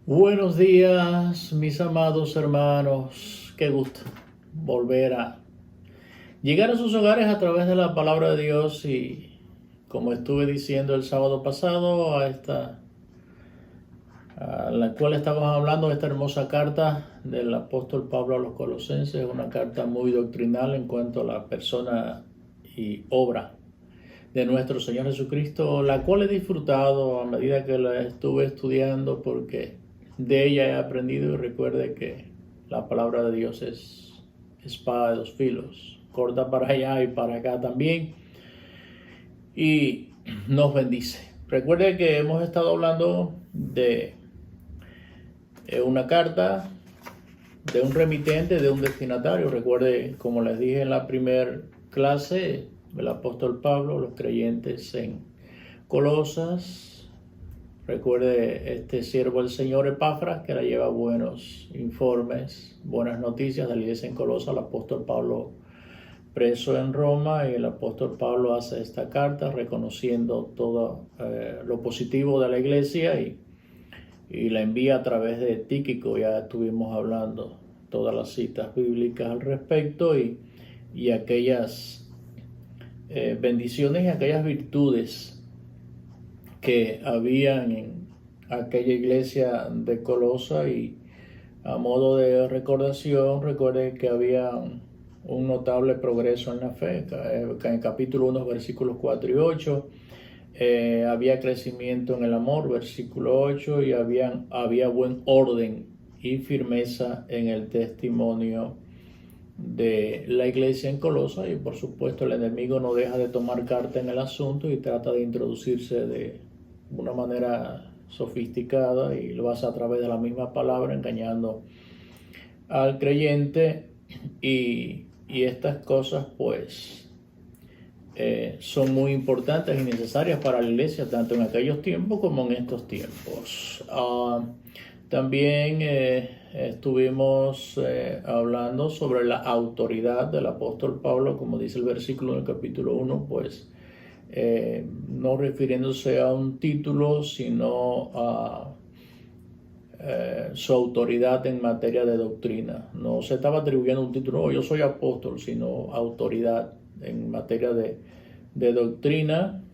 Buenos días, mis amados hermanos. Qué gusto volver a llegar a sus hogares a través de la palabra de Dios y, como estuve diciendo el sábado pasado, a la cual estamos hablando de esta hermosa carta del apóstol Pablo a los Colosenses, una carta muy doctrinal en cuanto a la persona y obra de nuestro Señor Jesucristo, la cual he disfrutado a medida que la estuve estudiando porque de ella he aprendido. Y recuerde que la palabra de Dios es espada de dos filos, corta para allá y para acá también, y nos bendice. Recuerde que hemos estado hablando de una carta, de un remitente, de un destinatario. Recuerde, como les dije en la primera clase, el apóstol Pablo, los creyentes en Colosas. Recuerde, este siervo del Señor Epafras, que le lleva buenos informes, buenas noticias de la iglesia en Colosas, al apóstol Pablo preso en Roma, y el apóstol Pablo hace esta carta reconociendo todo lo positivo de la iglesia y la envía a través de Tíquico. Ya estuvimos hablando todas las citas bíblicas al respecto y aquellas bendiciones y aquellas virtudes que habían en aquella iglesia de Colosa. Y a modo de recordación, recuerde que había un notable progreso en la fe. En capítulo 1, versículos 4 y 8, había crecimiento en el amor, versículo 8, y había buen orden y firmeza en el testimonio de la iglesia en Colosa. Y por supuesto el enemigo no deja de tomar carta en el asunto y trata de introducirse de una manera sofisticada, y lo hace a través de la misma palabra, engañando al creyente. Y estas cosas pues son muy importantes y necesarias para la iglesia, tanto en aquellos tiempos como en estos tiempos. También estuvimos hablando sobre la autoridad del apóstol Pablo, como dice el versículo del capítulo 1, pues no refiriéndose a un título, sino a su autoridad en materia de doctrina. No se estaba atribuyendo un título, yo soy apóstol, sino autoridad en materia de doctrina.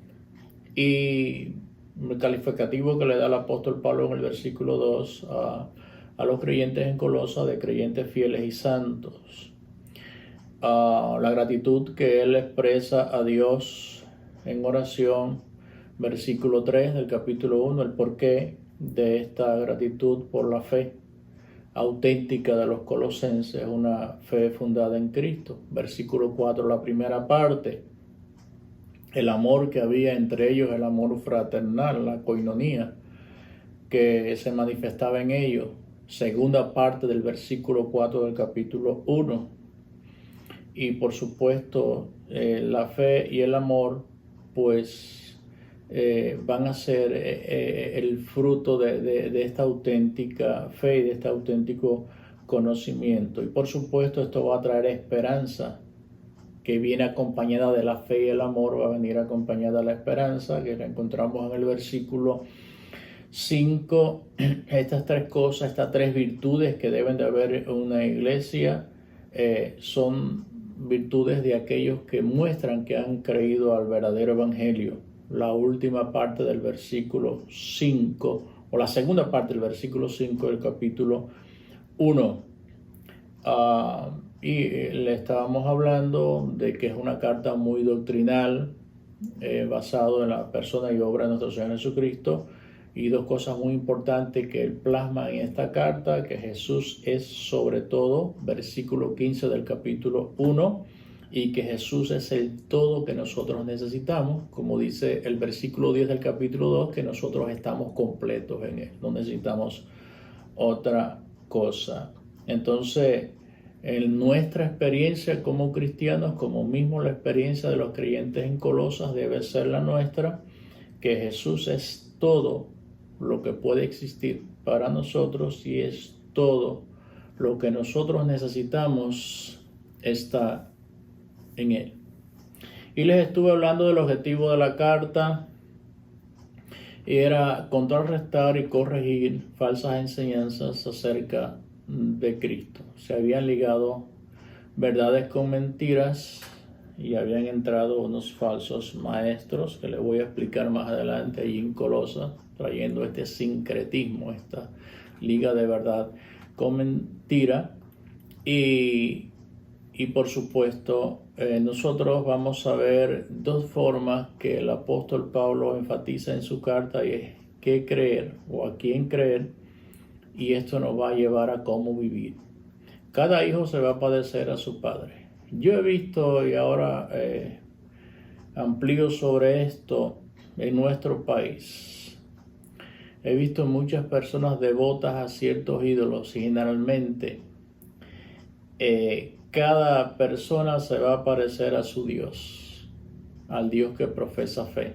Y el calificativo que le da el apóstol Pablo en el versículo 2 a los creyentes en Colosa, de creyentes fieles y santos. La gratitud que él expresa a Dios en oración, versículo 3 del capítulo 1, el porqué de esta gratitud por la fe auténtica de los colosenses, una fe fundada en Cristo. Versículo 4, la primera parte, el amor que había entre ellos, el amor fraternal, la koinonía que se manifestaba en ellos. Segunda parte del versículo 4 del capítulo 1. Y por supuesto la fe y el amor pues van a ser el fruto de esta auténtica fe y de este auténtico conocimiento. Y por supuesto esto va a traer esperanza, que viene acompañada de la fe, y el amor va a venir acompañada de la esperanza, que la encontramos en el versículo 5. Estas tres cosas, estas tres virtudes que deben de haber en una iglesia, son virtudes de aquellos que muestran que han creído al verdadero evangelio. La última parte del versículo 5, o la segunda parte del versículo 5 del capítulo 1. Y le estábamos hablando de que es una carta muy doctrinal, basado en la persona y obra de nuestro Señor Jesucristo. Y dos cosas muy importantes que él plasma en esta carta: que Jesús es sobre todo, versículo 15 del capítulo 1, y que Jesús es el todo que nosotros necesitamos, como dice el versículo 10 del capítulo 2, que nosotros estamos completos en él, no necesitamos otra cosa. Entonces, en nuestra experiencia como cristianos, como mismo la experiencia de los creyentes en Colosas debe ser la nuestra, que Jesús es todo lo que puede existir para nosotros, y es todo lo que nosotros necesitamos está en Él. Y les estuve hablando del objetivo de la carta, era contrarrestar y corregir falsas enseñanzas acerca de Cristo. Se habían ligado verdades con mentiras y habían entrado unos falsos maestros que les voy a explicar más adelante ahí en Colosas, trayendo este sincretismo, esta liga de verdad con mentira. Y por supuesto, nosotros vamos a ver dos formas que el apóstol Pablo enfatiza en su carta, y es qué creer o a quién creer, y esto nos va a llevar a cómo vivir. Cada hijo se va a padecer a su padre. Yo he visto, y ahora amplío sobre esto, en nuestro país. He visto muchas personas devotas a ciertos ídolos y generalmente cada persona se va a parecer a su Dios, al Dios que profesa fe.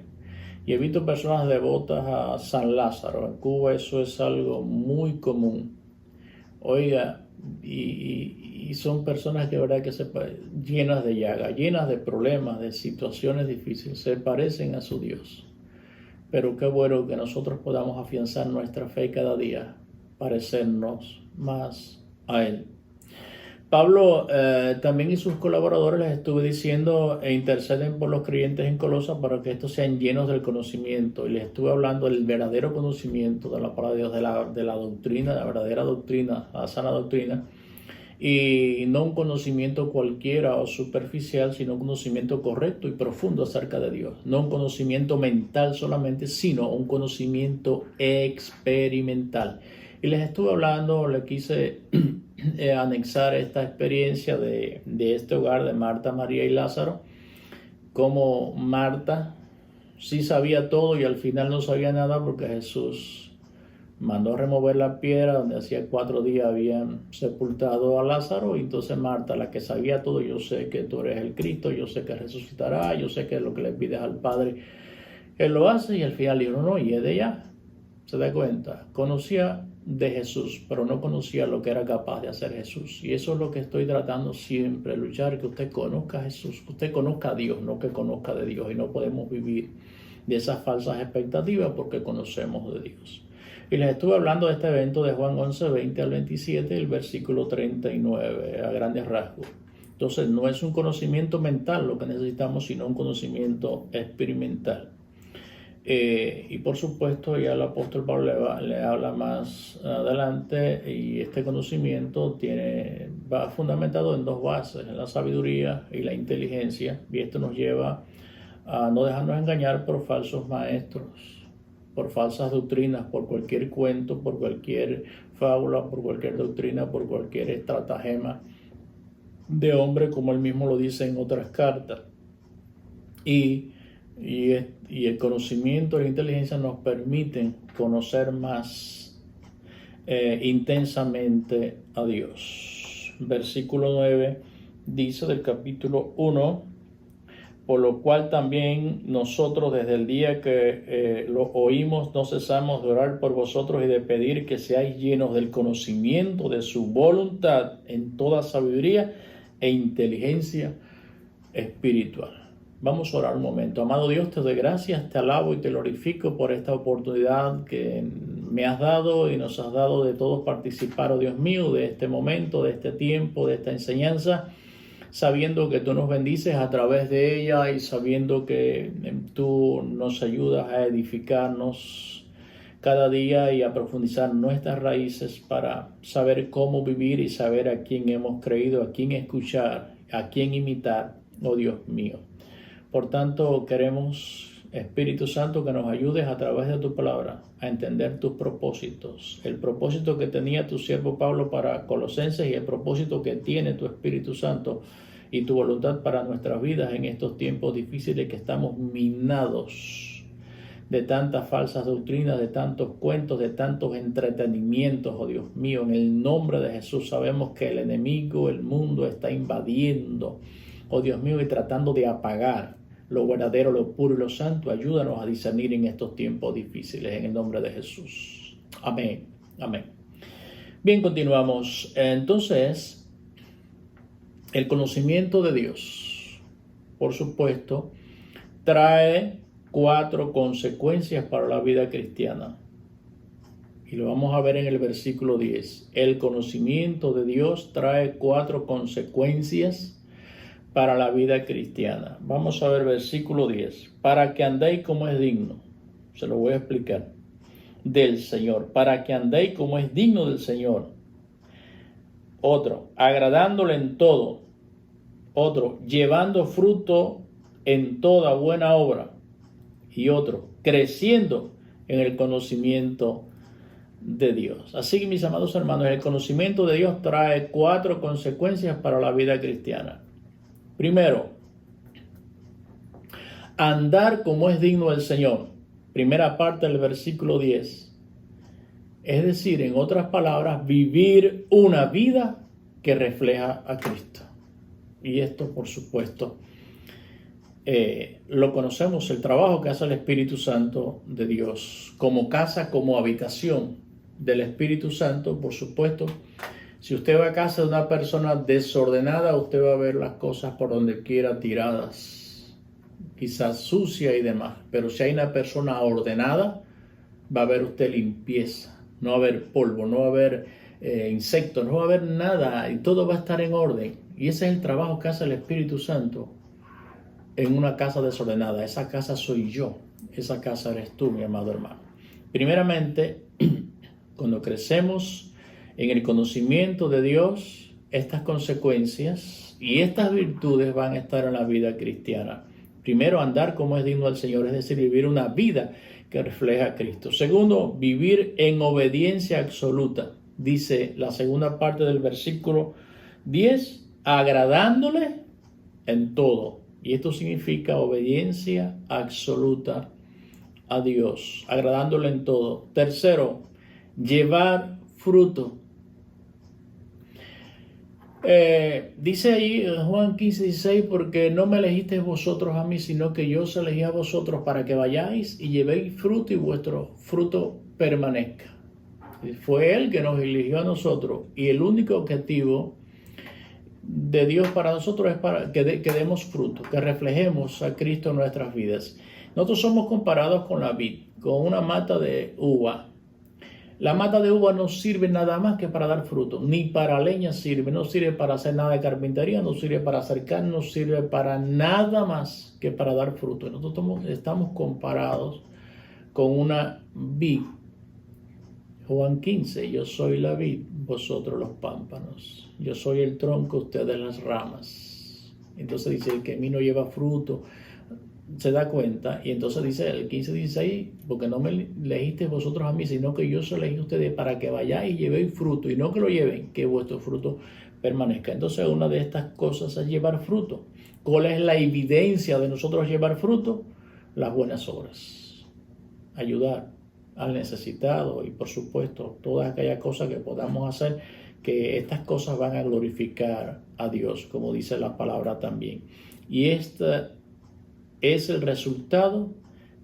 Y he visto personas devotas a San Lázaro. En Cuba eso es algo muy común. Oiga, y son personas que de verdad que llenas de llagas, llenas de problemas, de situaciones difíciles, se parecen a su Dios. Pero qué bueno que nosotros podamos afianzar nuestra fe cada día, parecernos más a Él. Pablo también y sus colaboradores les estuve diciendo interceden por los creyentes en Colosas para que estos sean llenos del conocimiento, y les estuve hablando del verdadero conocimiento de la palabra de Dios, de la doctrina, la verdadera doctrina, la sana doctrina, y no un conocimiento cualquiera o superficial, sino un conocimiento correcto y profundo acerca de Dios, no un conocimiento mental solamente, sino un conocimiento experimental. Y les estuve hablando, les quise anexar esta experiencia de este hogar de Marta, María y Lázaro, como Marta sí sabía todo y al final no sabía nada porque Jesús mandó remover la piedra donde hacía 4 días habían sepultado a Lázaro, y entonces Marta, la que sabía todo, yo sé que tú eres el Cristo, yo sé que resucitará, yo sé que lo que le pides al Padre, Él lo hace, y al final dijo, no, y es de ella. Se da cuenta, conocía de Jesús, pero no conocía lo que era capaz de hacer Jesús. Y eso es lo que estoy tratando siempre, luchar, que usted conozca a Jesús, que usted conozca a Dios, no que conozca de Dios. Y no podemos vivir de esas falsas expectativas porque conocemos de Dios. Y les estuve hablando de este evento de Juan 11, 20 al 27, el versículo 39, a grandes rasgos. Entonces, no es un conocimiento mental lo que necesitamos, sino un conocimiento experimental. Y por supuesto ya el apóstol Pablo le habla más adelante, y este conocimiento va fundamentado en 2 bases, en la sabiduría y la inteligencia, y esto nos lleva a no dejarnos engañar por falsos maestros, por falsas doctrinas, por cualquier cuento, por cualquier fábula, por cualquier doctrina, por cualquier estratagema de hombre, como él mismo lo dice en otras cartas. Y el conocimiento y la inteligencia nos permiten conocer más intensamente a Dios. Versículo 9 dice del capítulo 1, por lo cual también nosotros desde el día que lo oímos no cesamos de orar por vosotros y de pedir que seáis llenos del conocimiento de su voluntad en toda sabiduría e inteligencia espiritual. Vamos a orar un momento. Amado Dios, te doy gracias, te alabo y te glorifico por esta oportunidad que me has dado y nos has dado de todos participar, oh Dios mío, de este momento, de este tiempo, de esta enseñanza, sabiendo que tú nos bendices a través de ella y sabiendo que tú nos ayudas a edificarnos cada día y a profundizar nuestras raíces para saber cómo vivir y saber a quién hemos creído, a quién escuchar, a quién imitar, oh Dios mío. Por tanto, queremos, Espíritu Santo, que nos ayudes a través de tu palabra a entender tus propósitos. El propósito que tenía tu siervo Pablo para Colosenses y el propósito que tiene tu Espíritu Santo y tu voluntad para nuestras vidas en estos tiempos difíciles que estamos minados de tantas falsas doctrinas, de tantos cuentos, de tantos entretenimientos, oh Dios mío. En el nombre de Jesús sabemos que el enemigo, el mundo está invadiendo, oh Dios mío, y tratando de apagar lo verdadero, lo puro y lo santo. Ayúdanos a discernir en estos tiempos difíciles, en el nombre de Jesús. Amén. Amén. Bien, continuamos. Entonces, el conocimiento de Dios, por supuesto, trae 4 consecuencias para la vida cristiana. Y lo vamos a ver en el versículo 10. El conocimiento de Dios trae 4 consecuencias para la vida cristiana. Vamos a ver versículo 10. Para que andéis como es digno. Se lo voy a explicar. Del Señor. Para que andéis como es digno del Señor. Otro, agradándole en todo. Otro, llevando fruto en toda buena obra. Y otro, creciendo en el conocimiento de Dios. Así que, mis amados hermanos, el conocimiento de Dios trae 4 consecuencias para la vida cristiana. Primero, andar como es digno del Señor. Primera parte del versículo 10. Es decir, en otras palabras, vivir una vida que refleja a Cristo. Y esto, por supuesto, lo conocemos, el trabajo que hace el Espíritu Santo de Dios, como casa, como habitación del Espíritu Santo. Por supuesto, si usted va a casa de una persona desordenada, usted va a ver las cosas por donde quiera tiradas, quizás sucia y demás. Pero si hay una persona ordenada, va a ver usted limpieza, no va a haber polvo, no va a haber insectos, no va a haber nada, y todo va a estar en orden. Y ese es el trabajo que hace el Espíritu Santo en una casa desordenada. Esa casa soy yo, esa casa eres tú, mi amado hermano. Primeramente, cuando crecemos en el conocimiento de Dios, estas consecuencias y estas virtudes van a estar en la vida cristiana. Primero, andar como es digno al Señor, es decir, vivir una vida que refleja a Cristo. Segundo, vivir en obediencia absoluta. Dice la segunda parte del versículo 10, agradándole en todo. Y esto significa obediencia absoluta a Dios, agradándole en todo. Tercero, llevar fruto. Dice ahí Juan 15:16, porque no me elegisteis vosotros a mí, sino que yo os elegí a vosotros para que vayáis y llevéis fruto y vuestro fruto permanezca. Fue Él que nos eligió a nosotros, y el único objetivo de Dios para nosotros es para que demos fruto, que reflejemos a Cristo en nuestras vidas. Nosotros somos comparados con la vid, con una mata de uva. La mata de uva no sirve nada más que para dar fruto, ni para leña sirve, no sirve para hacer nada de carpintería, no sirve para hacer carne, no sirve para nada más que para dar fruto. Nosotros estamos comparados con una vid. Juan 15, yo soy la vid, vosotros los pámpanos. Yo soy el tronco, ustedes las ramas. Entonces dice, el que a mí no lleva fruto, se da cuenta. Y entonces dice el 15:16, porque no me elegiste vosotros a mí, sino que yo os elegí a ustedes para que vayáis y llevéis fruto, y no que lo lleven, que vuestro fruto permanezca. Entonces, una de estas cosas es llevar fruto. ¿Cuál es la evidencia de nosotros llevar fruto? Las buenas obras. Ayudar al necesitado y, por supuesto, todas aquellas cosas que podamos hacer, que estas cosas van a glorificar a Dios, como dice la palabra también. Y esta es el resultado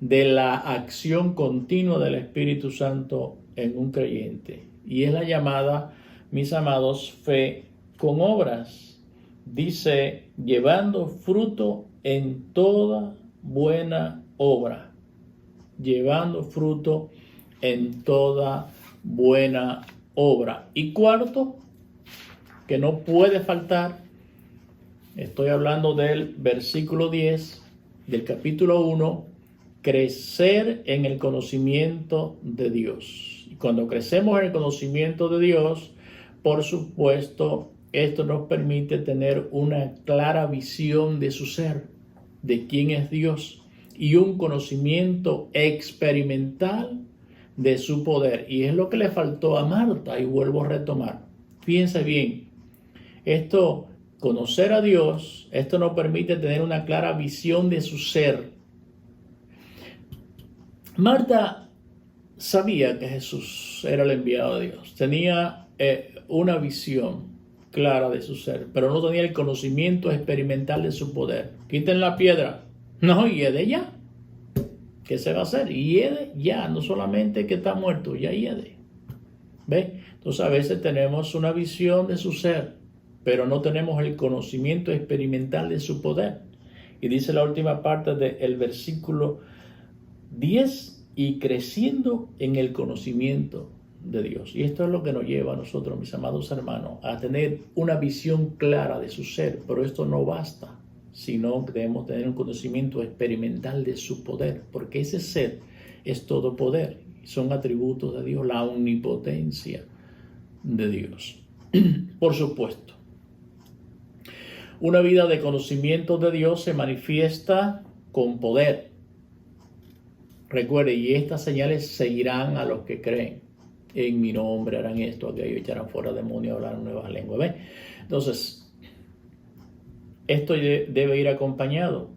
de la acción continua del Espíritu Santo en un creyente. Y es la llamada, mis amados, fe con obras. Dice, llevando fruto en toda buena obra. Llevando fruto en toda buena obra. Y cuarto, que no puede faltar, estoy hablando del versículo 10 del capítulo 1, crecer en el conocimiento de Dios. Y cuando crecemos en el conocimiento de Dios, por supuesto, esto nos permite tener una clara visión de su ser, de quién es Dios, y un conocimiento experimental de su poder. Y es lo que le faltó a Marta, y vuelvo a retomar. Fíjense bien, conocer a Dios, esto nos permite tener una clara visión de su ser. Marta sabía que Jesús era el enviado de Dios, tenía una visión clara de su ser, pero no tenía el conocimiento experimental de su poder. Quiten la piedra. No, hiede ya. ¿Qué se va a hacer? Hiede ya, no solamente que está muerto, ya hiede. ¿Ve? Entonces a veces tenemos una visión de su ser, pero no tenemos el conocimiento experimental de su poder. Y dice la última parte del versículo 10, y creciendo en el conocimiento de Dios. Y esto es lo que nos lleva a nosotros, mis amados hermanos, a tener una visión clara de su ser. Pero esto no basta, sino que debemos tener un conocimiento experimental de su poder, porque ese ser es todo poder. Son atributos de Dios, la omnipotencia de Dios. Por supuesto, una vida de conocimiento de Dios se manifiesta con poder. Recuerde, y estas señales seguirán a los que creen. En mi nombre harán esto, aquello, echarán fuera demonios, hablarán nuevas lenguas. ¿Ven? Entonces, esto debe ir acompañado.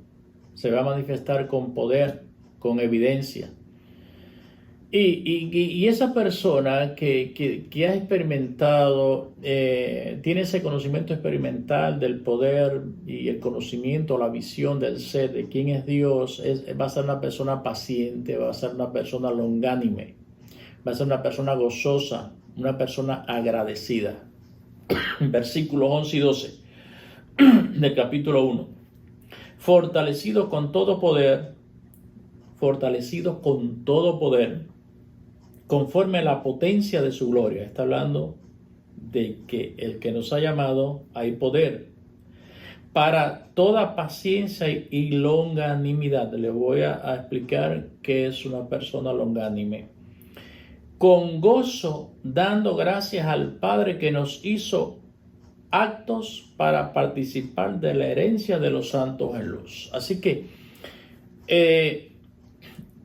Se va a manifestar con poder, con evidencia. Y esa persona que ha experimentado, tiene ese conocimiento experimental del poder y el conocimiento, la visión del ser, de quién es Dios, va a ser una persona paciente, va a ser una persona longánime, va a ser una persona gozosa, una persona agradecida. Versículos 11 y 12 del capítulo 1. Fortalecidos con todo poder, conforme a la potencia de su gloria. Está hablando de que el que nos ha llamado, hay poder para toda paciencia y longanimidad. Le voy a explicar qué es una persona longánime. Con gozo, dando gracias al Padre que nos hizo aptos para participar de la herencia de los santos en luz. Así que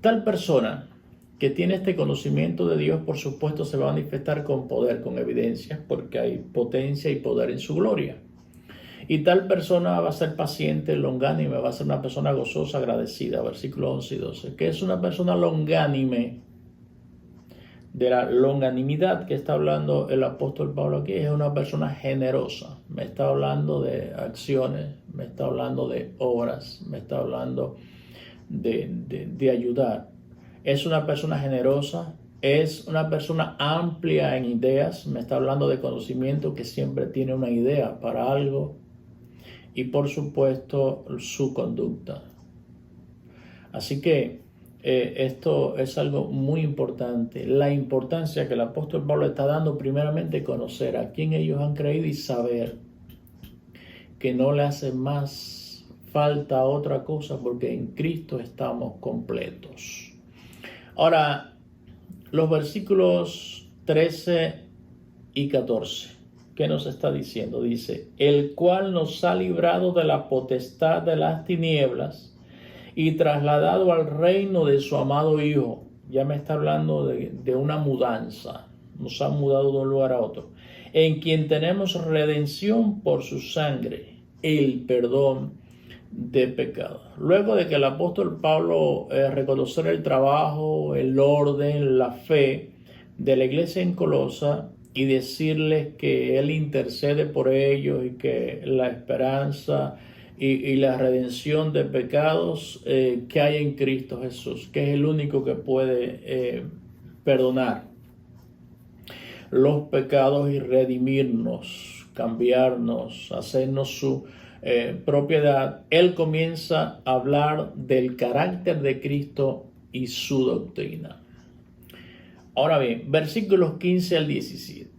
tal persona que tiene este conocimiento de Dios, por supuesto, se va a manifestar con poder, con evidencias, porque hay potencia y poder en su gloria. Y tal persona va a ser paciente, longánime, va a ser una persona gozosa, agradecida. Versículos 11 y 12. ¿Qué es una persona longánime? De la longanimidad que está hablando el apóstol Pablo aquí, es una persona generosa. Me está hablando de acciones, me está hablando de obras, me está hablando de ayudar. Es una persona generosa, es una persona amplia en ideas. Me está hablando de conocimiento, que siempre tiene una idea para algo. Y por supuesto, su conducta. Así que esto es algo muy importante. La importancia que el apóstol Pablo está dando, primeramente, conocer a quién ellos han creído y saber que no le hace más falta otra cosa, porque en Cristo estamos completos. Ahora, los versículos 13 y 14, ¿qué nos está diciendo? Dice, el cual nos ha librado de la potestad de las tinieblas y trasladado al reino de su amado Hijo. Ya me está hablando de una mudanza. Nos han mudado de un lugar a otro. En quien tenemos redención por su sangre, el perdón de pecados. Luego de que el apóstol Pablo reconocer el trabajo, el orden, la fe de la iglesia en Colosa y decirles que él intercede por ellos y que la esperanza y la redención de pecados que hay en Cristo Jesús, que es el único que puede perdonar los pecados y redimirnos, cambiarnos, hacernos su propiedad. Él comienza a hablar del carácter de Cristo y su doctrina. Ahora bien, versículos 15 al 17.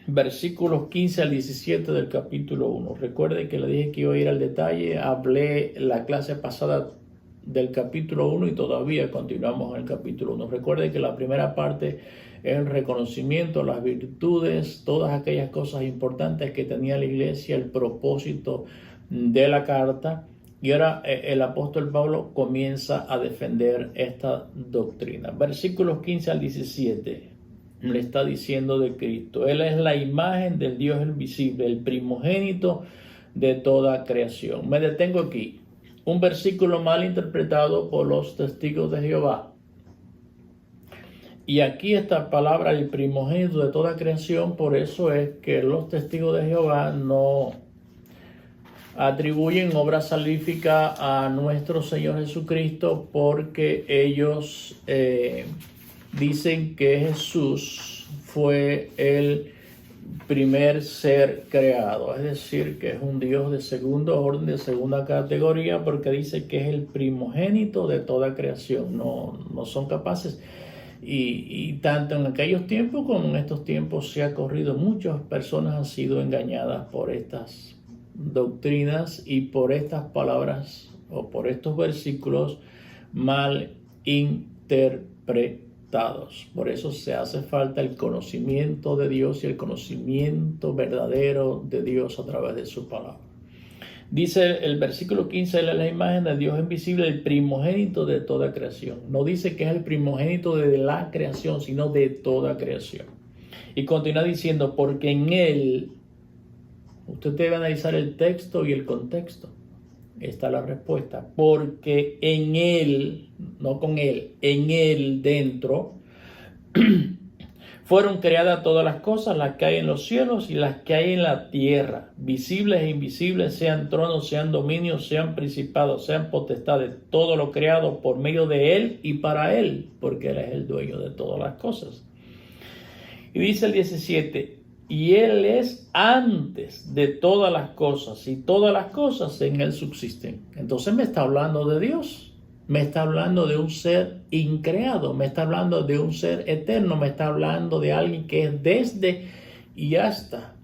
Versículos 15 al 17 del capítulo 1. Recuerde que le dije que iba a ir al detalle. Hablé la clase pasada del capítulo 1 y todavía continuamos en el capítulo 1. Recuerde que la primera parte es el reconocimiento, las virtudes, todas aquellas cosas importantes que tenía la iglesia, el propósito de la carta. Y ahora el apóstol Pablo comienza a defender esta doctrina. Versículos 15 al 17 le está diciendo de Cristo. Él es la imagen del Dios invisible, el primogénito de toda creación. Me detengo aquí. Un versículo mal interpretado por los testigos de Jehová. Y aquí esta palabra, el primogénito de toda creación, por eso es que los testigos de Jehová no atribuyen obra salvífica a nuestro Señor Jesucristo, porque ellos dicen que Jesús fue el primer ser creado, es decir, que es un Dios de segundo orden, de segunda categoría, porque dice que es el primogénito de toda creación. No son capaces, y tanto en aquellos tiempos como en estos tiempos se ha corrido. Muchas personas han sido engañadas por estas doctrinas y por estas palabras o por estos versículos mal interpretados. Por eso se hace falta el conocimiento de Dios y el conocimiento verdadero de Dios a través de su palabra. Dice el versículo 15, él es la imagen de Dios invisible, el primogénito de toda creación. No dice que es el primogénito de la creación, sino de toda creación. Y continúa diciendo, porque en él, usted debe analizar el texto y el contexto. Esta es la respuesta. Porque en él, no con él, en él dentro, fueron creadas todas las cosas, las que hay en los cielos y las que hay en la tierra, visibles e invisibles, sean tronos, sean dominios, sean principados, sean potestades, todo lo creado por medio de él y para él, porque él es el dueño de todas las cosas. Y dice el 17, y él es antes de todas las cosas, y todas las cosas en él subsisten. Entonces me está hablando de Dios. Me está hablando de un ser increado, me está hablando de un ser eterno, me está hablando de alguien que es desde y hasta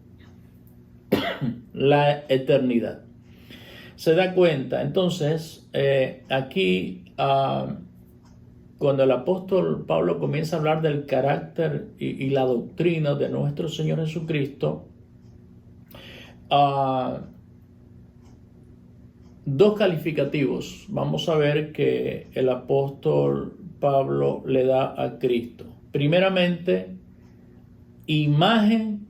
la eternidad. ¿Se da cuenta? Entonces, aquí, cuando el apóstol Pablo comienza a hablar del carácter y la doctrina de nuestro Señor Jesucristo, dos calificativos vamos a ver que el apóstol Pablo le da a Cristo. Primeramente, imagen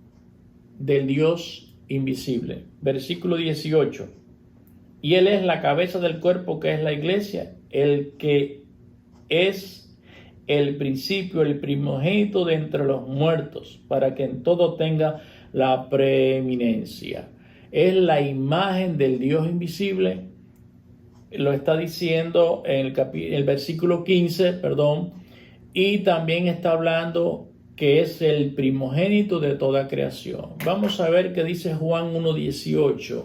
del Dios invisible. Versículo 18. Y él es la cabeza del cuerpo, que es la iglesia, el que es el principio, el primogénito de entre los muertos, para que en todo tenga la preeminencia. Es la imagen del Dios invisible. Lo está diciendo en el versículo 15, y también está hablando que es el primogénito de toda creación. Vamos a ver qué dice Juan 1:18.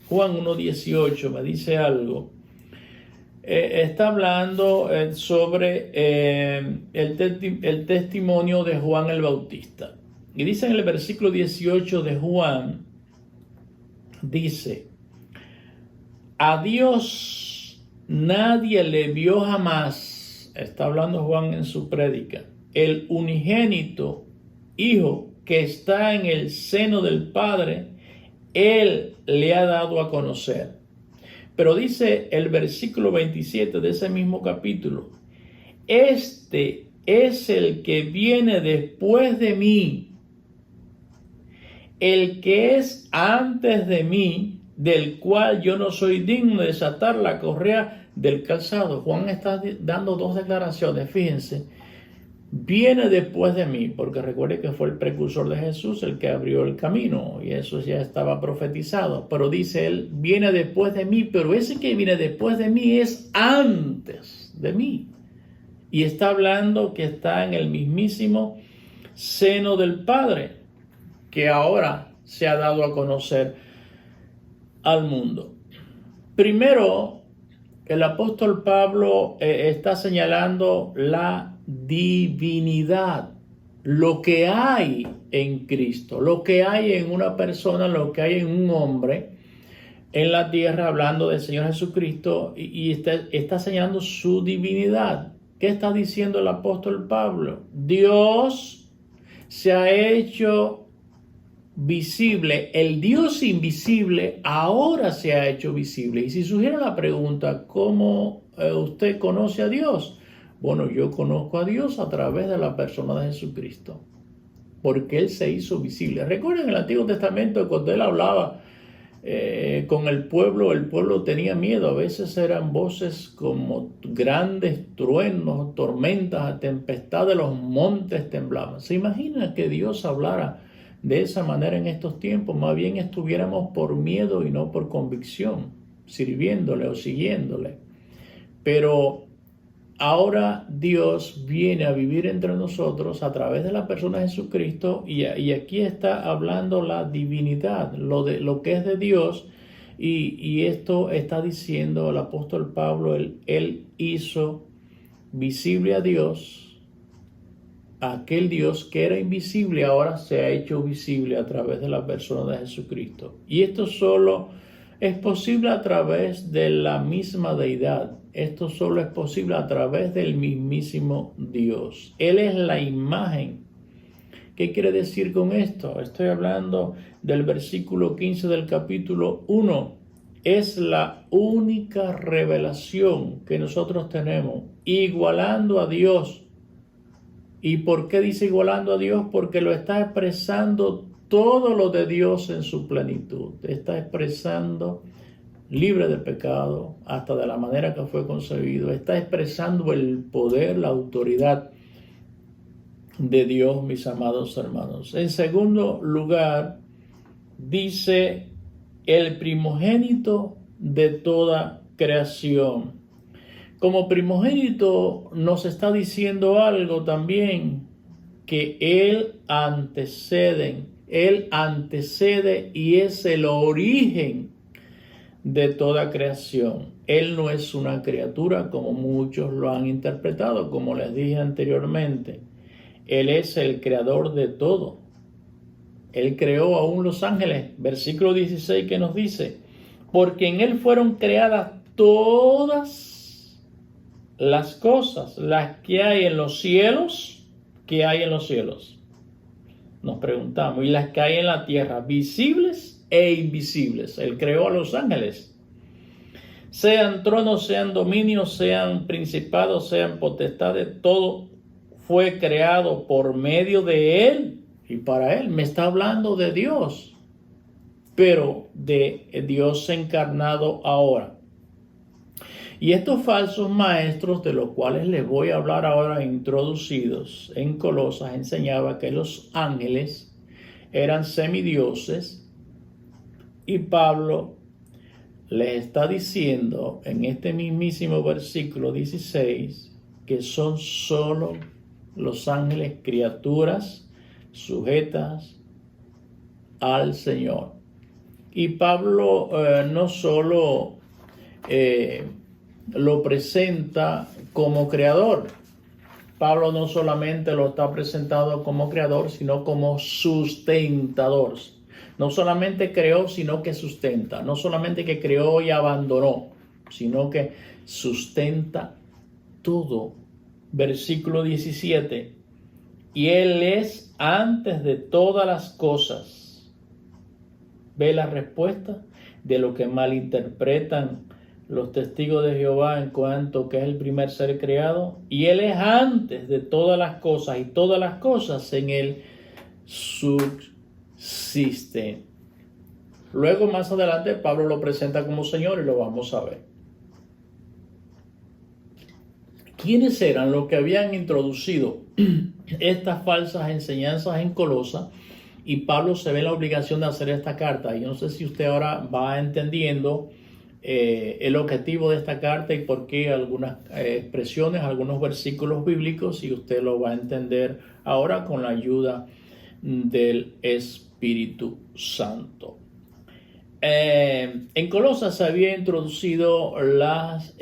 Juan 1:18 me dice algo. Está hablando sobre el testimonio de Juan el Bautista. Y dice en el versículo 18 de Juan, dice, a Dios nadie le vio jamás, está hablando Juan en su prédica, el unigénito Hijo que está en el seno del Padre, Él le ha dado a conocer. Pero dice el versículo 27 de ese mismo capítulo, este es el que viene después de mí, el que es antes de mí, del cual yo no soy digno de desatar la correa del calzado. Juan está dando dos declaraciones, fíjense. Viene después de mí, porque recuerde que fue el precursor de Jesús el que abrió el camino, y eso ya estaba profetizado. Pero dice él, viene después de mí, pero ese que viene después de mí es antes de mí. Y está hablando que está en el mismísimo seno del Padre, que ahora se ha dado a conocer al mundo. Primero, el apóstol Pablo está señalando la divinidad, lo que hay en Cristo, lo que hay en una persona, lo que hay en un hombre en la tierra, hablando del Señor Jesucristo, y está señalando su divinidad. ¿Qué está diciendo el apóstol Pablo? Dios se ha hecho visible, el Dios invisible ahora se ha hecho visible. Y si surgiera la pregunta, ¿cómo usted conoce a Dios? Bueno, yo conozco a Dios a través de la persona de Jesucristo, porque Él se hizo visible. Recuerden el Antiguo Testamento, cuando Él hablaba con el pueblo tenía miedo. A veces eran voces como grandes truenos, tormentas, tempestades, los montes temblaban. ¿Se imagina que Dios hablara de esa manera en estos tiempos? Más bien estuviéramos por miedo y no por convicción, sirviéndole o siguiéndole. Pero ahora Dios viene a vivir entre nosotros a través de la persona de Jesucristo y aquí está hablando la divinidad, lo que es de Dios y esto está diciendo el apóstol Pablo, él hizo visible a Dios, aquel Dios que era invisible ahora se ha hecho visible a través de la persona de Jesucristo. Y esto solo es posible a través de la misma deidad. Esto solo es posible a través del mismísimo Dios. Él es la imagen. ¿Qué quiere decir con esto? Estoy hablando del versículo 15 del capítulo 1. Es la única revelación que nosotros tenemos, igualando a Dios. ¿Y por qué dice igualando a Dios? Porque lo está expresando todo lo de Dios en su plenitud. Está expresando libre de pecado, hasta de la manera que fue concebido. Está expresando el poder, la autoridad de Dios, mis amados hermanos. En segundo lugar, dice el primogénito de toda creación. Como primogénito nos está diciendo algo también, que Él antecede y es el origen de toda creación. Él no es una criatura como muchos lo han interpretado, como les dije anteriormente. Él es el creador de todo. Él creó aún los ángeles. Versículo 16 que nos dice, porque en Él fueron creadas todas las cosas, las que hay en los cielos, Nos preguntamos, y las que hay en la tierra, visibles e invisibles. Él creó a los ángeles. Sean tronos, sean dominios, sean principados, sean potestades, todo fue creado por medio de Él y para Él. Me está hablando de Dios, pero de Dios encarnado ahora. Y estos falsos maestros, de los cuales les voy a hablar ahora, introducidos en Colosas, enseñaba que los ángeles eran semidioses, y Pablo les está diciendo en este mismísimo versículo 16 que son solo los ángeles criaturas sujetas al Señor. Y Pablo no solo lo presenta como creador. Pablo no solamente lo está presentado como creador, sino como sustentador. No solamente creó, sino que sustenta. No solamente que creó y abandonó, sino que sustenta todo. Versículo 17. Y Él es antes de todas las cosas. ¿Ve la respuesta de lo que malinterpretan los testigos de Jehová en cuanto que es el primer ser creado? Y Él es antes de todas las cosas, y todas las cosas en Él subsisten. Luego, más adelante, Pablo lo presenta como Señor y lo vamos a ver. ¿Quiénes eran los que habían introducido estas falsas enseñanzas en Colosas? Y Pablo se ve la obligación de hacer esta carta. Y yo no sé si usted ahora va entendiendo el objetivo de esta carta y por qué algunas expresiones, algunos versículos bíblicos, y usted lo va a entender ahora con la ayuda del Espíritu Santo. En Colosas se había introducido las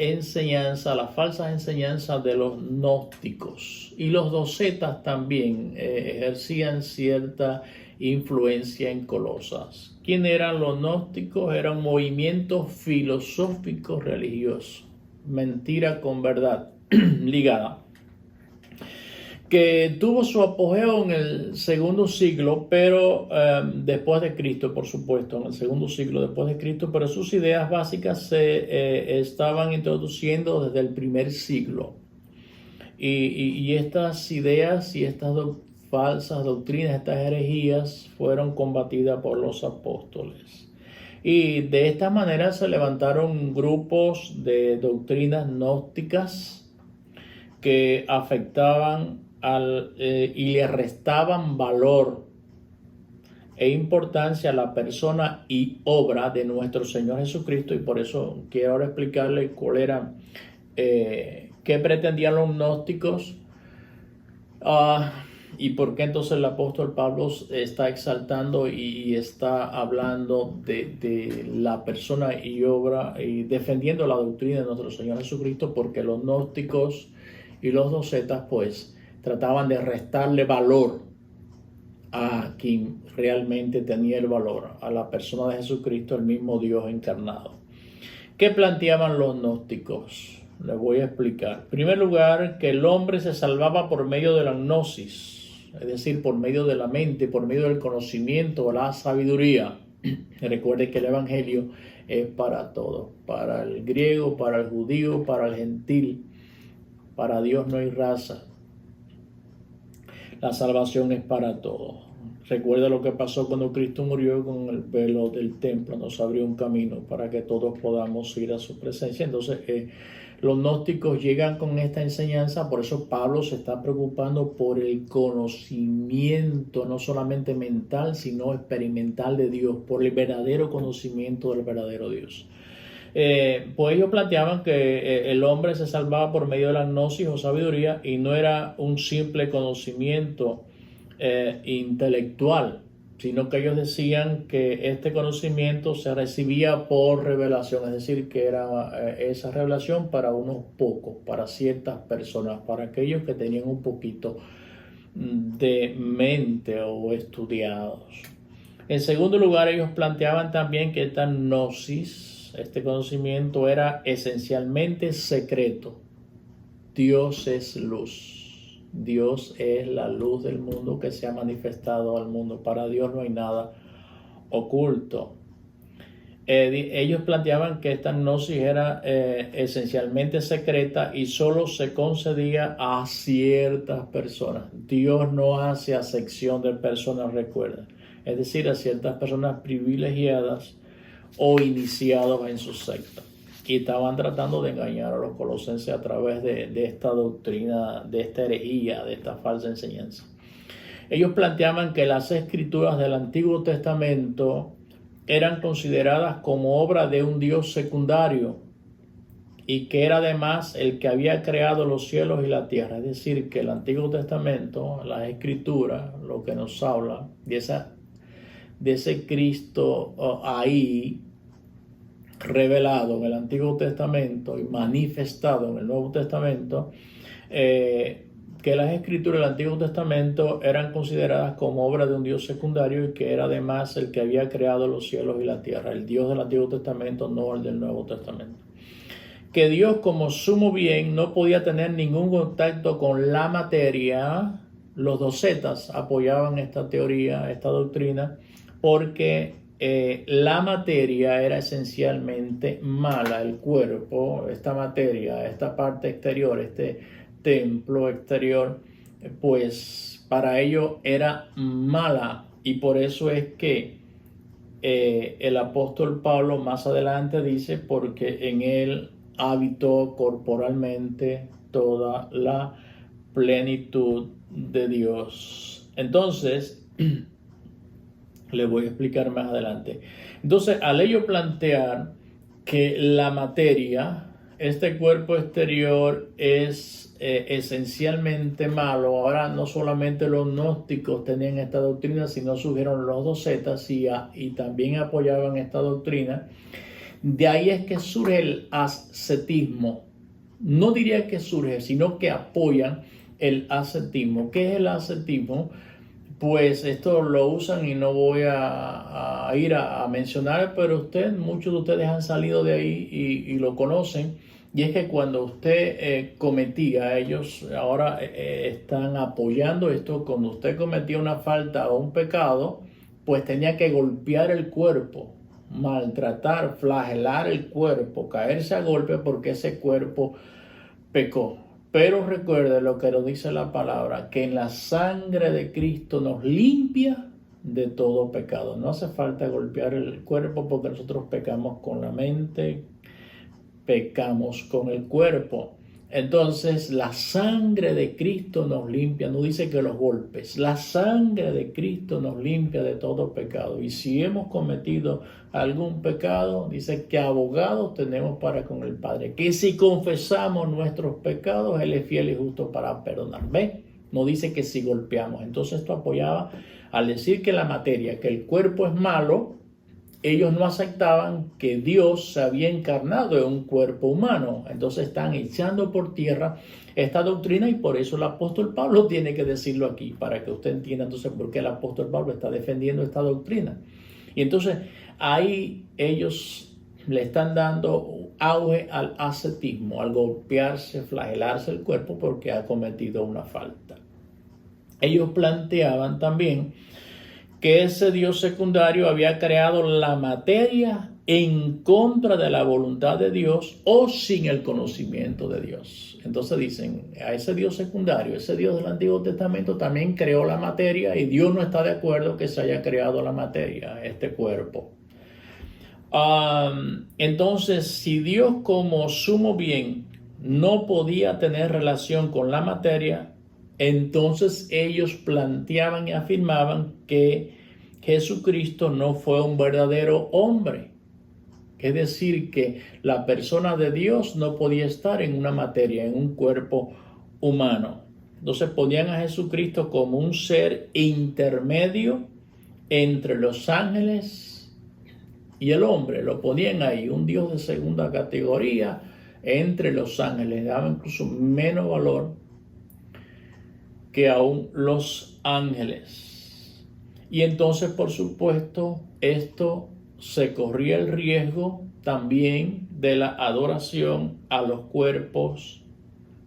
falsas enseñanzas de los gnósticos, y los docetas también ejercían cierta influencia en Colosas. ¿Quién eran los gnósticos? Era un movimiento filosófico religioso, mentira con verdad ligada, que tuvo su apogeo en el segundo siglo, pero después de Cristo, por supuesto, en el segundo siglo después de Cristo, pero sus ideas básicas se estaban introduciendo desde el primer siglo. Y estas ideas y estas falsas doctrinas, estas herejías, fueron combatidas por los apóstoles. Y de esta manera se levantaron grupos de doctrinas gnósticas que afectaban y le restaban valor e importancia a la persona y obra de nuestro Señor Jesucristo. Y por eso quiero ahora explicarle qué ¿Qué pretendían los gnósticos? ¿Y por qué entonces el apóstol Pablo está exaltando y está hablando de la persona y obra y defendiendo la doctrina de nuestro Señor Jesucristo? Porque los gnósticos y los docetas pues trataban de restarle valor a quien realmente tenía el valor, a la persona de Jesucristo, el mismo Dios encarnado. ¿Qué planteaban los gnósticos? Les voy a explicar. En primer lugar, que el hombre se salvaba por medio de la gnosis, es decir, por medio de la mente, por medio del conocimiento o la sabiduría. Recuerde que el evangelio es para todos, para el griego, para el judío, para el gentil. Para Dios no hay raza. La salvación es para todos. Recuerda lo que pasó cuando Cristo murió con el velo del templo. Nos abrió un camino para que todos podamos ir a su presencia. Entonces, los gnósticos llegan con esta enseñanza. Por eso Pablo se está preocupando por el conocimiento, no solamente mental, sino experimental de Dios, por el verdadero conocimiento del verdadero Dios. Pues ellos planteaban que el hombre se salvaba por medio de la gnosis o sabiduría y no era un simple conocimiento intelectual, sino que ellos decían que este conocimiento se recibía por revelación, es decir, que era esa revelación para unos pocos, para ciertas personas, para aquellos que tenían un poquito de mente o estudiados. En segundo lugar, ellos planteaban también que esta gnosis, este conocimiento, era esencialmente secreto. Dios es luz. Dios es la luz del mundo que se ha manifestado al mundo. Para Dios no hay nada oculto. Ellos planteaban que esta gnosis era esencialmente secreta y solo se concedía a ciertas personas. Dios no hace acepción de personas, recuerden. Es decir, a ciertas personas privilegiadas o iniciados en su secta. Y estaban tratando de engañar a los colosenses a través de esta doctrina, de esta herejía, de esta falsa enseñanza. Ellos planteaban que las escrituras del Antiguo Testamento eran consideradas como obra de un Dios secundario y que era además el que había creado los cielos y la tierra. Es decir, que el Antiguo Testamento, las escrituras, lo que nos habla de ese Cristo ahí revelado en el Antiguo Testamento y manifestado en el Nuevo Testamento, que las escrituras del Antiguo Testamento eran consideradas como obra de un Dios secundario y que era además el que había creado los cielos y la tierra, el Dios del Antiguo Testamento, no el del Nuevo Testamento. Que Dios, como sumo bien, no podía tener ningún contacto con la materia. Los docetas apoyaban esta teoría, esta doctrina, porque la materia era esencialmente mala. El cuerpo, esta materia, esta parte exterior, este templo exterior, pues para ellos era mala, y por eso es que el apóstol Pablo más adelante dice, porque en él habitó corporalmente toda la plenitud de Dios. Entonces, le voy a explicar más adelante. Entonces, al ello plantear que la materia, este cuerpo exterior, es esencialmente malo, ahora no solamente los gnósticos tenían esta doctrina, sino surgieron los docetas y también apoyaban esta doctrina. De ahí es que surge el ascetismo. No diría que surge, sino que apoyan el ascetismo. ¿Qué es el ascetismo? Pues esto lo usan y no voy a ir a mencionar, pero muchos de ustedes han salido de ahí y lo conocen. Y es que cuando usted cometía, ellos ahora están apoyando esto, cuando usted cometía una falta o un pecado, pues tenía que golpear el cuerpo, maltratar, flagelar el cuerpo, caerse a golpe porque ese cuerpo pecó. Pero recuerde lo que nos dice la palabra, que en la sangre de Cristo nos limpia de todo pecado. No hace falta golpear el cuerpo porque nosotros pecamos con la mente, pecamos con el cuerpo. Entonces la sangre de Cristo nos limpia, no dice que los golpes, la sangre de Cristo nos limpia de todo pecado. Y si hemos cometido algún pecado, dice que abogados tenemos para con el Padre, que si confesamos nuestros pecados, Él es fiel y justo para perdonar. ¿Ve? No dice que si golpeamos. Entonces esto apoyaba al decir que la materia, que el cuerpo es malo. Ellos no aceptaban que Dios se había encarnado en un cuerpo humano. Entonces están echando por tierra esta doctrina y por eso el apóstol Pablo tiene que decirlo aquí, para que usted entienda entonces por qué el apóstol Pablo está defendiendo esta doctrina. Y entonces ahí ellos le están dando auge al ascetismo, al golpearse, flagelarse el cuerpo porque ha cometido una falta. Ellos planteaban también que ese Dios secundario había creado la materia en contra de la voluntad de Dios o sin el conocimiento de Dios. Entonces dicen, a ese Dios secundario, ese Dios del Antiguo Testamento también creó la materia y Dios no está de acuerdo que se haya creado la materia, este cuerpo. Entonces, si Dios como sumo bien no podía tener relación con la materia, entonces ellos planteaban y afirmaban que Jesucristo no fue un verdadero hombre. Es decir, que la persona de Dios no podía estar en una materia, en un cuerpo humano. Entonces ponían a Jesucristo como un ser intermedio entre los ángeles y el hombre. Lo ponían ahí, un Dios de segunda categoría entre los ángeles. Daba incluso menos valor que aún los ángeles. Y entonces, por supuesto, esto se corría el riesgo también de la adoración a los cuerpos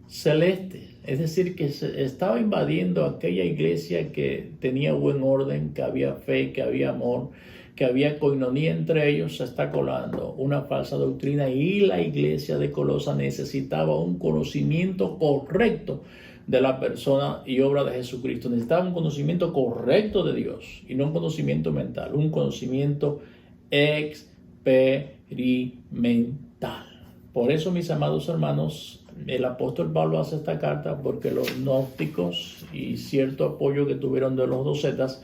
celestes. Es decir, que se estaba invadiendo aquella iglesia que tenía buen orden, que había fe, que había amor, que había coinonía entre ellos. Se está colando una falsa doctrina y la iglesia de Colosa necesitaba un conocimiento correcto de la persona y obra de Jesucristo. Necesitaba un conocimiento correcto de Dios y no un conocimiento mental, un conocimiento experimental. Por eso, mis amados hermanos, el apóstol Pablo hace esta carta porque los gnósticos y cierto apoyo que tuvieron de los docetas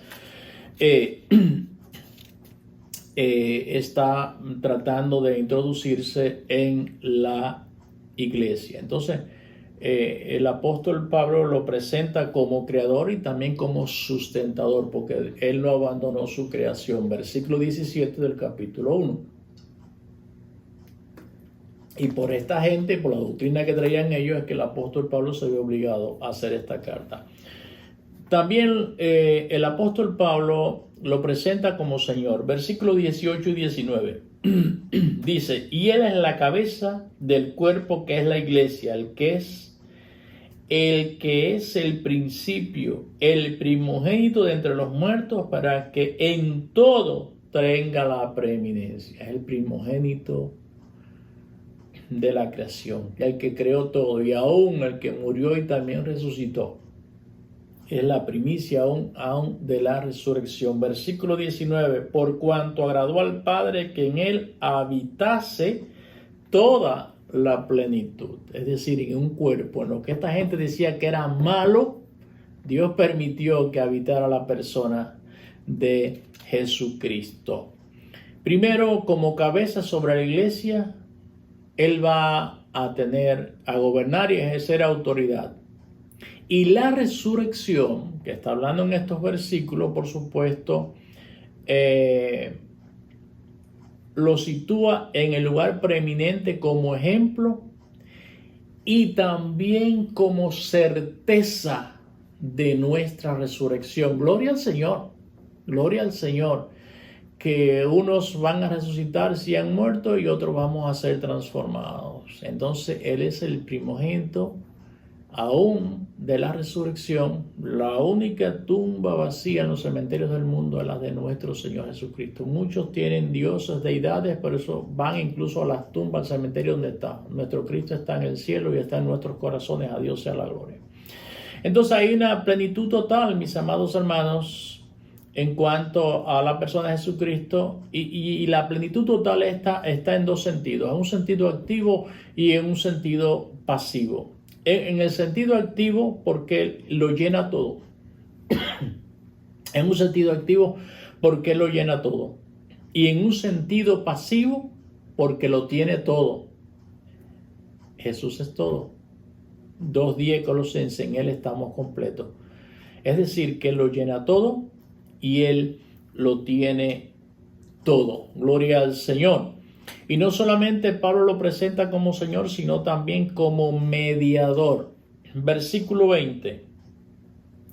está tratando de introducirse en la iglesia. Entonces, el apóstol Pablo lo presenta como creador y también como sustentador, porque él no abandonó su creación. Versículo 17 del capítulo 1. Y por esta gente, por la doctrina que traían ellos, es que el apóstol Pablo se vio obligado a hacer esta carta. También el apóstol Pablo lo presenta como Señor. Versículo 18 y 19. Dice, y Él es la cabeza del cuerpo que es la iglesia, el que es el principio, el primogénito de entre los muertos, para que en todo tenga la preeminencia. Es el primogénito de la creación, el que creó todo y aún el que murió y también resucitó. Es la primicia aún de la resurrección. Versículo 19, por cuanto agradó al Padre que en él habitase toda la plenitud. Es decir, en un cuerpo, en lo que esta gente decía que era malo, Dios permitió que habitara la persona de Jesucristo. Primero, como cabeza sobre la iglesia, Él va a gobernar y ejercer autoridad. Y la resurrección, que está hablando en estos versículos, por supuesto, lo sitúa en el lugar preeminente como ejemplo y también como certeza de nuestra resurrección. Gloria al Señor, que unos van a resucitar si han muerto y otros vamos a ser transformados. Entonces Él es el primogénito aún de la resurrección. La única tumba vacía en los cementerios del mundo es la de nuestro Señor Jesucristo. Muchos tienen dioses, deidades, por eso van incluso a las tumbas, al cementerio donde está. Nuestro Cristo está en el cielo y está en nuestros corazones. A Dios sea la gloria. Entonces hay una plenitud total, mis amados hermanos, en cuanto a la persona de Jesucristo y la plenitud total está en dos sentidos, en un sentido activo y en un sentido pasivo. En el sentido activo porque lo llena todo. En un sentido activo porque lo llena todo. Y en un sentido pasivo porque lo tiene todo. Jesús es todo. 2:10 Colosenses, en Él estamos completos. Es decir, que Él lo llena todo y Él lo tiene todo. Gloria al Señor. Y no solamente Pablo lo presenta como Señor, sino también como mediador. Versículo 20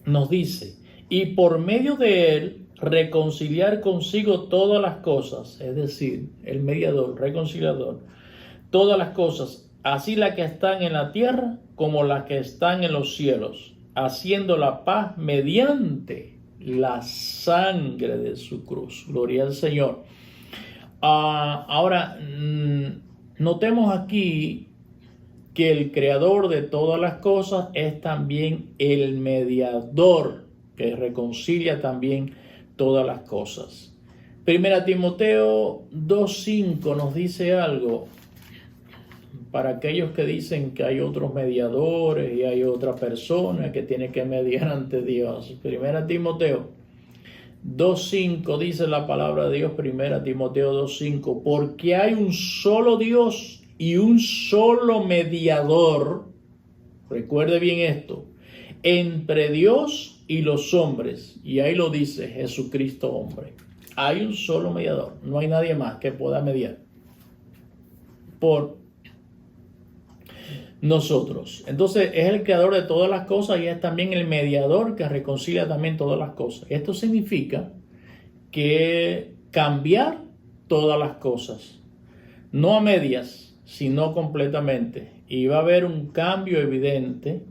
nos dice, y por medio de Él reconciliar consigo todas las cosas, es decir, el mediador, reconciliador, todas las cosas, así las que están en la tierra como las que están en los cielos, haciendo la paz mediante la sangre de su cruz. Gloria al Señor. Ahora, notemos aquí que el creador de todas las cosas es también el mediador que reconcilia también todas las cosas. Primera Timoteo 2:5 nos dice algo para aquellos que dicen que hay otros mediadores y hay otra persona que tiene que mediar ante Dios. Primera Timoteo 2:5 dice la palabra de Dios, Primera Timoteo 2:5, porque hay un solo Dios y un solo mediador, recuerde bien esto, entre Dios y los hombres, y ahí lo dice Jesucristo hombre. Hay un solo mediador, no hay nadie más que pueda mediar por nosotros. Entonces es el creador de todas las cosas y es también el mediador que reconcilia también todas las cosas. Esto significa que cambiar todas las cosas, no a medias, sino completamente. Y va a haber un cambio evidente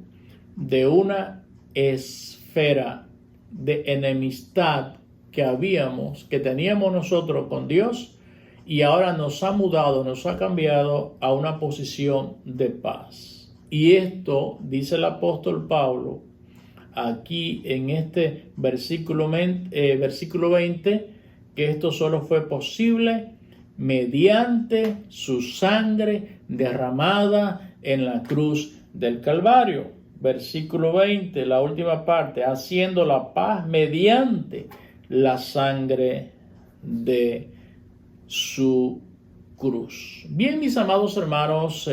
de una esfera de enemistad que teníamos nosotros con Dios, y ahora nos ha mudado, nos ha cambiado a una posición de paz. Y esto, dice el apóstol Pablo, aquí en este versículo 20, que esto solo fue posible mediante su sangre derramada en la cruz del Calvario. Versículo 20, la última parte, haciendo la paz mediante la sangre de su cruz. Bien, mis amados hermanos,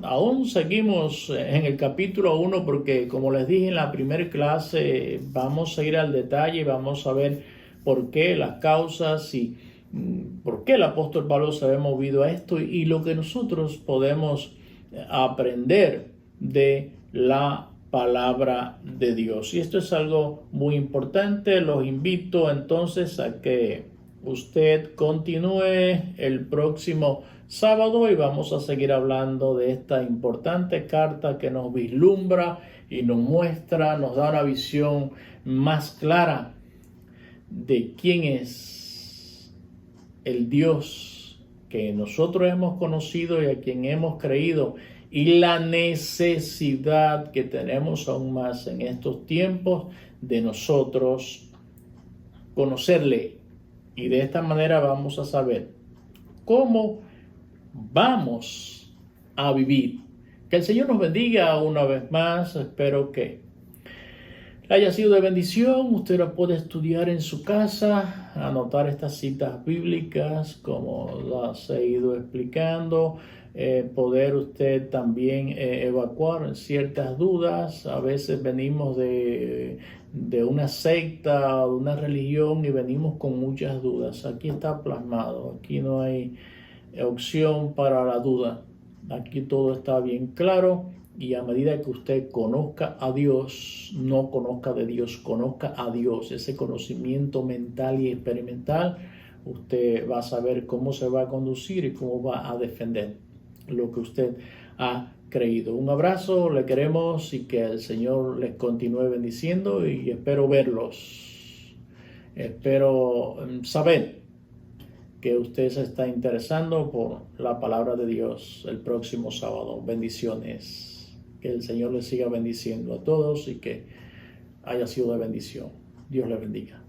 aún seguimos en el capítulo 1 porque, como les dije en la primera clase, vamos a ir al detalle y vamos a ver por qué, las causas y por qué el apóstol Pablo se había movido a esto y lo que nosotros podemos aprender de la palabra de Dios. Y esto es algo muy importante. Los invito entonces a que usted continúe el próximo sábado y vamos a seguir hablando de esta importante carta que nos vislumbra y nos muestra, nos da una visión más clara de quién es el Dios que nosotros hemos conocido y a quien hemos creído, y la necesidad que tenemos aún más en estos tiempos de nosotros conocerle. Y de esta manera vamos a saber cómo vamos a vivir. Que el Señor nos bendiga una vez más. Espero que haya sido de bendición. Usted lo puede estudiar en su casa, anotar estas citas bíblicas como las he ido explicando. Poder usted también evacuar ciertas dudas. A veces venimos de una secta o de una religión y venimos con muchas dudas. Aquí está plasmado, aquí no hay opción para la duda. Aquí todo está bien claro, y a medida que usted conozca a Dios, no conozca de Dios, conozca a Dios, ese conocimiento mental y experimental, usted va a saber cómo se va a conducir y cómo va a defender lo que usted ha creído. Un abrazo, le queremos y que el Señor les continúe bendiciendo, y espero verlos. Espero saber que usted se está interesando por la palabra de Dios el próximo sábado. Bendiciones. Que el Señor les siga bendiciendo a todos y que haya sido de bendición. Dios les bendiga.